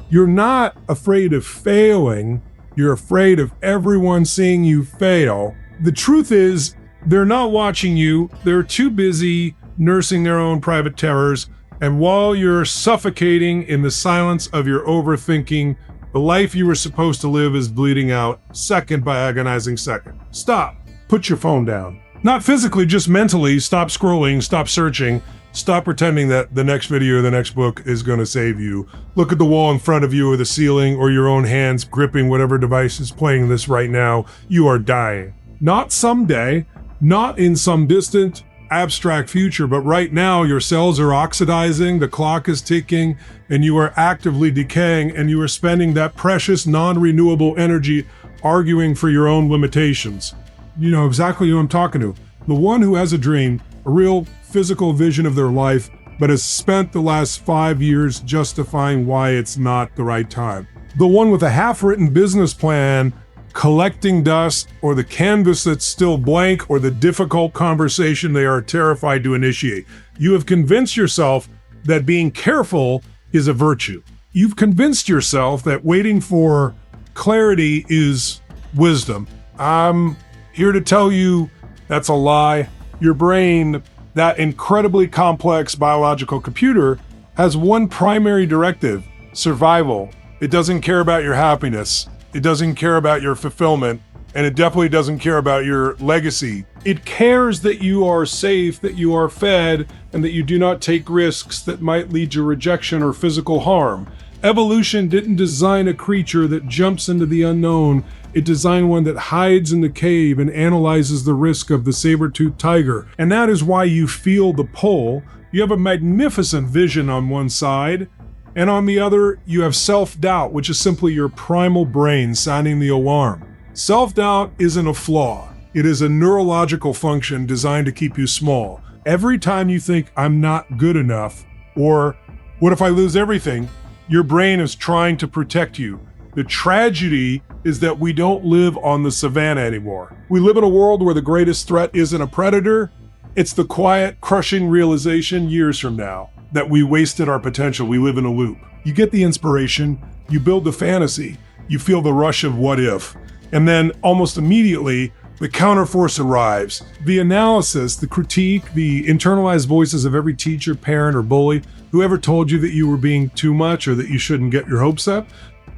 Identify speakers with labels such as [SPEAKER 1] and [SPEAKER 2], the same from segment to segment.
[SPEAKER 1] You're not afraid of failing. You're afraid of everyone seeing you fail. The truth is, they're not watching you. They're too busy nursing their own private terrors. And while you're suffocating in the silence of your overthinking, the life you were supposed to live is bleeding out second by agonizing second. Stop. Put your phone down. Not physically, just mentally. Stop scrolling. Stop searching. Stop pretending that the next video or the next book is going to save you. Look at the wall in front of you or the ceiling or your own hands gripping whatever device is playing this right now. You are dying. Not someday, not in some distant, abstract future, but right now your cells are oxidizing, the clock is ticking, and you are actively decaying, and you are spending that precious non-renewable energy arguing for your own limitations. You know exactly who I'm talking to. The one who has a dream, a real physical vision of their life, but has spent the last 5 years justifying why it's not the right time. The one with a half-written business plan collecting dust, or the canvas that's still blank, or the difficult conversation they are terrified to initiate. You have convinced yourself that being careful is a virtue. You've convinced yourself that waiting for clarity is wisdom. I'm here to tell you that's a lie. Your brain, that incredibly complex biological computer, has one primary directive: survival. It doesn't care about your happiness. It doesn't care about your fulfillment, and it definitely doesn't care about your legacy. It cares that you are safe, that you are fed, and that you do not take risks that might lead to rejection or physical harm. Evolution didn't design a creature that jumps into the unknown. It designed one that hides in the cave and analyzes the risk of the saber-toothed tiger. And that is why you feel the pull. You have a magnificent vision on one side, and on the other, you have self-doubt, which is simply your primal brain sounding the alarm. Self-doubt isn't a flaw. It is a neurological function designed to keep you small. Every time you think, I'm not good enough, or what if I lose everything, your brain is trying to protect you. The tragedy is that we don't live on the savannah anymore. We live in a world where the greatest threat isn't a predator. It's the quiet, crushing realization years from now that we wasted our potential. We live in a loop. You get the inspiration, you build the fantasy, you feel the rush of what if, and then almost immediately, the counterforce arrives. The analysis, the critique, the internalized voices of every teacher, parent, or bully, whoever told you that you were being too much or that you shouldn't get your hopes up.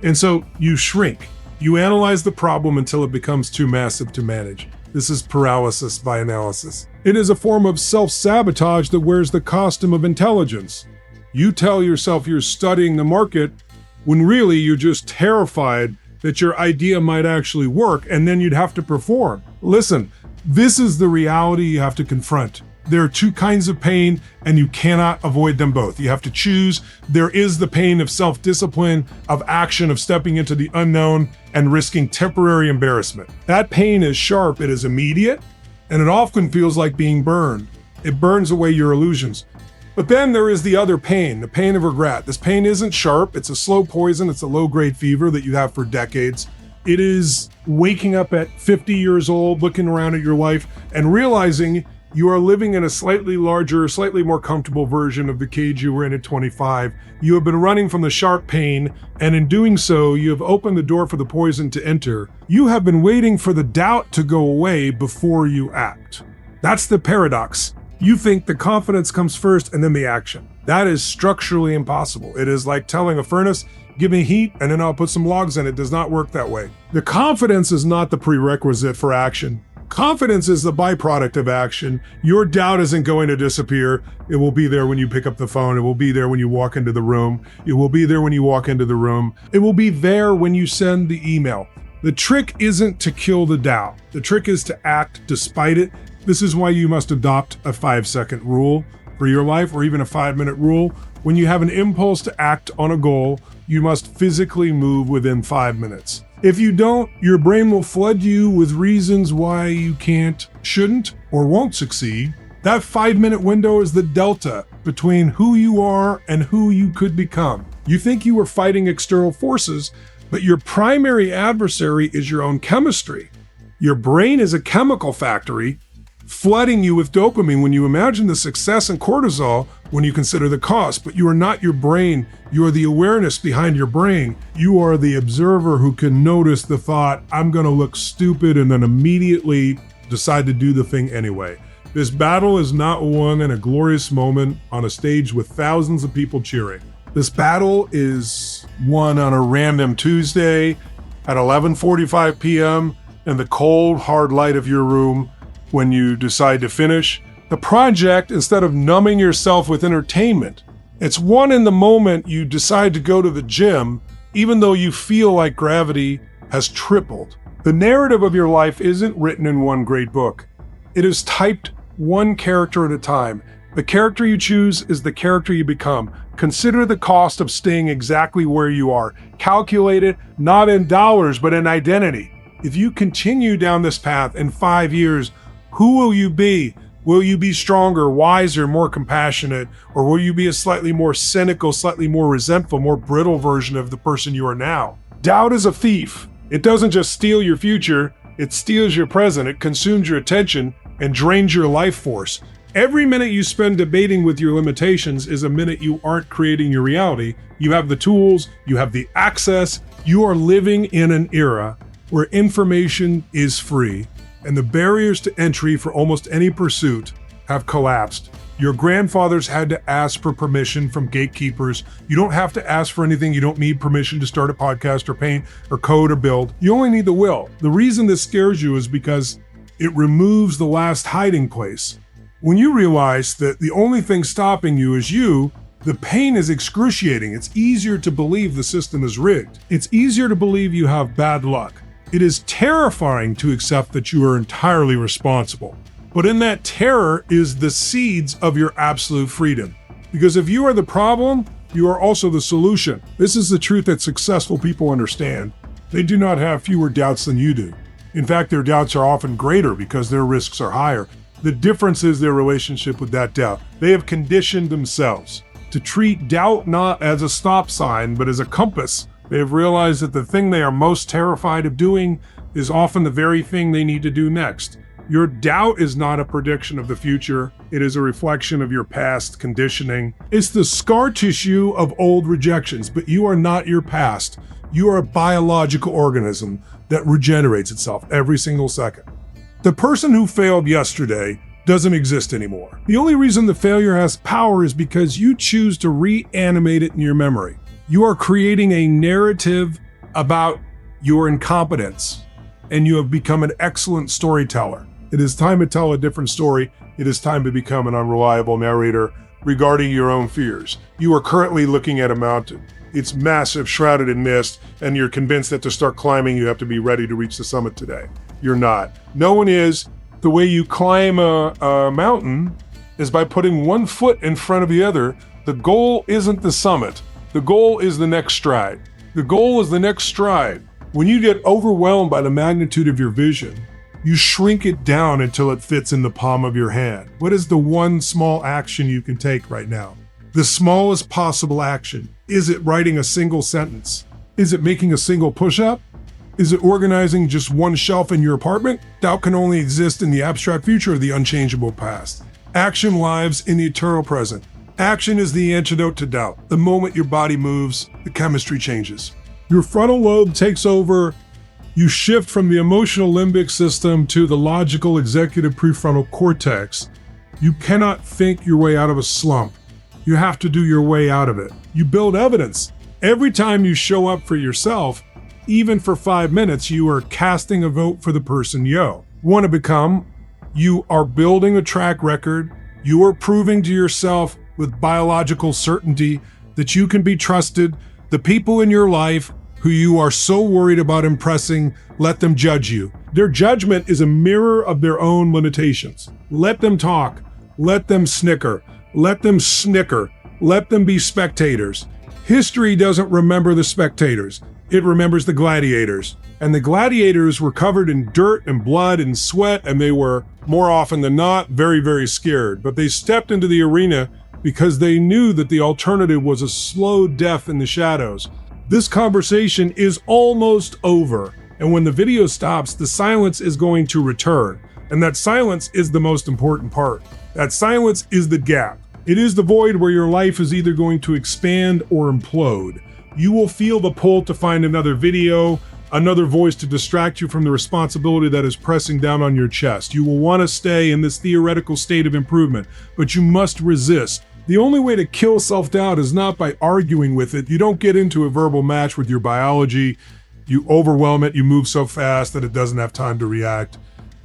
[SPEAKER 1] And so you shrink. You analyze the problem until it becomes too massive to manage. This is paralysis by analysis. It is a form of self-sabotage that wears the costume of intelligence. You tell yourself you're studying the market when really you're just terrified that your idea might actually work, and then you'd have to perform. Listen, this is the reality you have to confront. There are two kinds of pain, and you cannot avoid them both. You have to choose. There is the pain of self-discipline, of action, of stepping into the unknown and risking temporary embarrassment. That pain is sharp, it is immediate, and it often feels like being burned. It burns away your illusions. But then there is the other pain, the pain of regret. This pain isn't sharp, it's a slow poison, it's a low-grade fever that you have for decades. It is waking up at 50 years old, looking around at your life, and realizing you are living in a slightly larger, slightly more comfortable version of the cage you were in at 25. You have been running from the sharp pain, and in doing so, you have opened the door for the poison to enter. You have been waiting for the doubt to go away before you act. That's the paradox. You think the confidence comes first and then the action. That is structurally impossible. It is like telling a furnace, give me heat and then I'll put some logs in. It does not work that way. The confidence is not the prerequisite for action. Confidence is the byproduct of action. Your doubt isn't going to disappear. It will be there when you pick up the phone. It will be there when you walk into the room. It will be there when you walk into the room. It will be there when you send the email. The trick isn't to kill the doubt. The trick is to act despite it. This is why you must adopt a 5-second rule for your life, or even a 5-minute rule. When you have an impulse to act on a goal, you must physically move within 5 minutes. If you don't, your brain will flood you with reasons why you can't, shouldn't, or won't succeed. That 5-minute window is the delta between who you are and who you could become. You think you are fighting external forces, but your primary adversary is your own chemistry. Your brain is a chemical factory flooding you with dopamine when you imagine the success, and cortisol when you consider the cost. But you are not your brain. You are the awareness behind your brain. You are the observer who can notice the thought, I'm going to look stupid, and then immediately decide to do the thing anyway. This battle is not won in a glorious moment on a stage with thousands of people cheering. This battle is won on a random Tuesday at 11:45 p.m. in the cold, hard light of your room when you decide to finish the project instead of numbing yourself with entertainment. It's won in the moment you decide to go to the gym, even though you feel like gravity has tripled. The narrative of your life isn't written in one great book. It is typed one character at a time. The character you choose is the character you become. Consider the cost of staying exactly where you are. Calculate it not in dollars, but in identity. If you continue down this path in 5 years, who will you be? Will you be stronger, wiser, more compassionate, or will you be a slightly more cynical, slightly more resentful, more brittle version of the person you are now? Doubt is a thief. It doesn't just steal your future, it steals your present, it consumes your attention, and drains your life force. Every minute you spend debating with your limitations is a minute you aren't creating your reality. You have the tools, you have the access, you are living in an era where information is free, and the barriers to entry for almost any pursuit have collapsed. Your grandfathers had to ask for permission from gatekeepers. You don't have to ask for anything. You don't need permission to start a podcast or paint or code or build. You only need the will. The reason this scares you is because it removes the last hiding place. When you realize that the only thing stopping you is you, the pain is excruciating. It's easier to believe the system is rigged. It's easier to believe you have bad luck. It is terrifying to accept that you are entirely responsible. But in that terror is the seeds of your absolute freedom. Because if you are the problem, you are also the solution. This is the truth that successful people understand. They do not have fewer doubts than you do. In fact, their doubts are often greater because their risks are higher. The difference is their relationship with that doubt. They have conditioned themselves to treat doubt not as a stop sign, but as a compass. They have realized that the thing they are most terrified of doing is often the very thing they need to do next. Your doubt is not a prediction of the future. It is a reflection of your past conditioning. It's the scar tissue of old rejections, but you are not your past. You are a biological organism that regenerates itself every single second. The person who failed yesterday doesn't exist anymore. The only reason the failure has power is because you choose to reanimate it in your memory. You are creating a narrative about your incompetence, and you have become an excellent storyteller. It is time to tell a different story. It is time to become an unreliable narrator regarding your own fears. You are currently looking at a mountain. It's massive, shrouded in mist, and you're convinced that to start climbing, you have to be ready to reach the summit today. You're not. No one is. The way you climb a mountain is by putting one foot in front of the other. The goal isn't the summit. The goal is the next stride. The goal is the next stride. When you get overwhelmed by the magnitude of your vision, you shrink it down until it fits in the palm of your hand. What is the one small action you can take right now? The smallest possible action. Is it writing a single sentence? Is it making a single push-up? Is it organizing just one shelf in your apartment? Doubt can only exist in the abstract future or the unchangeable past. Action lives in the eternal present. Action is the antidote to doubt. The moment your body moves, the chemistry changes. Your frontal lobe takes over. You shift from the emotional limbic system to the logical executive prefrontal cortex. You cannot think your way out of a slump. You have to do your way out of it. You build evidence. Every time you show up for yourself, even for 5 minutes, you are casting a vote for the person you want to become. You are building a track record. You are proving to yourself with biological certainty that you can be trusted. The people in your life who you are so worried about impressing, let them judge you. Their judgment is a mirror of their own limitations. Let them talk. Let them snicker. Let them snicker. Let them be spectators. History doesn't remember the spectators. It remembers the gladiators. And the gladiators were covered in dirt and blood and sweat, and they were, more often than not, very, very scared. But they stepped into the arena because they knew that the alternative was a slow death in the shadows. This conversation is almost over, and when the video stops, the silence is going to return. And that silence is the most important part. That silence is the gap. It is the void where your life is either going to expand or implode. You will feel the pull to find another video, another voice to distract you from the responsibility that is pressing down on your chest. You will want to stay in this theoretical state of improvement, but you must resist. The only way to kill self-doubt is not by arguing with it. You don't get into a verbal match with your biology. You overwhelm it. You move so fast that it doesn't have time to react.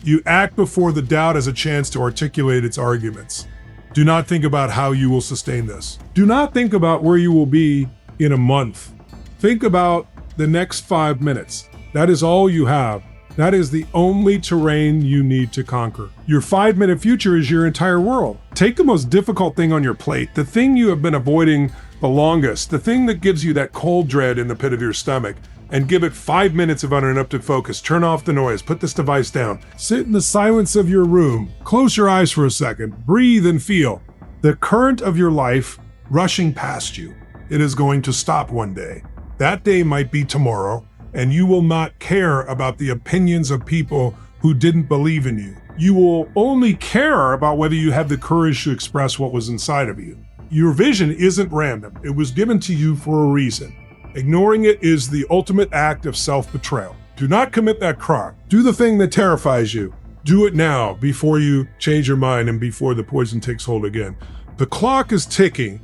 [SPEAKER 1] You act before the doubt has a chance to articulate its arguments. Do not think about how you will sustain this. Do not think about where you will be in a month. Think about the next 5 minutes. That is all you have. That is the only terrain you need to conquer. Your 5-minute future is your entire world. Take the most difficult thing on your plate, the thing you have been avoiding the longest, the thing that gives you that cold dread in the pit of your stomach, and give it 5 minutes of uninterrupted focus. Turn off the noise, put this device down, sit in the silence of your room, close your eyes for a second, breathe and feel the current of your life rushing past you. It is going to stop one day. That day might be tomorrow, and you will not care about the opinions of people who didn't believe in you. You will only care about whether you have the courage to express what was inside of you. Your vision isn't random. It was given to you for a reason. Ignoring it is the ultimate act of self-betrayal. Do not commit that crime. Do the thing that terrifies you. Do it now before you change your mind and before the poison takes hold again. The clock is ticking,